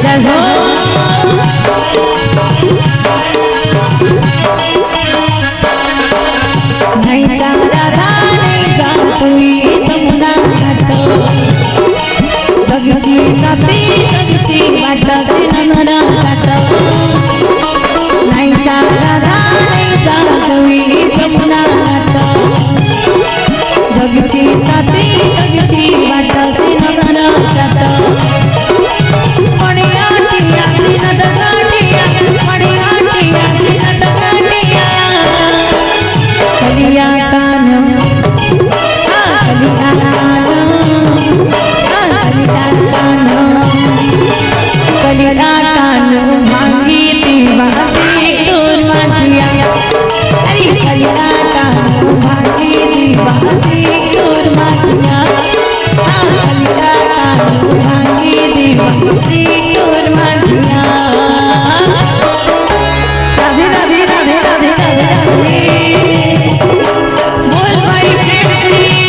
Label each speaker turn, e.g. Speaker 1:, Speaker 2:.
Speaker 1: जय हो नहीं जा राधा नहीं जा कोई जमुना घाट जगची साथी जगची बाट सिनमरा घाट नहीं जा राधा नहीं जा कोई जमुना घाट जगची साथी जगची बाट सिनमरा घाट मणिया टिया सिनद गाटिया मणिया टिया सिनद गाटिया कलिया कान कलिया कान कलिया कान कलिया कान भांगी दीवानी तोर माटिया अरे कलिया कान भांगी दीवानी तोर माटिया कलिया कान भांगी दीवानी तोर माटिया राधे राधे राधे राधे राधे राधे बोल भाई प्रेम से
Speaker 2: बोल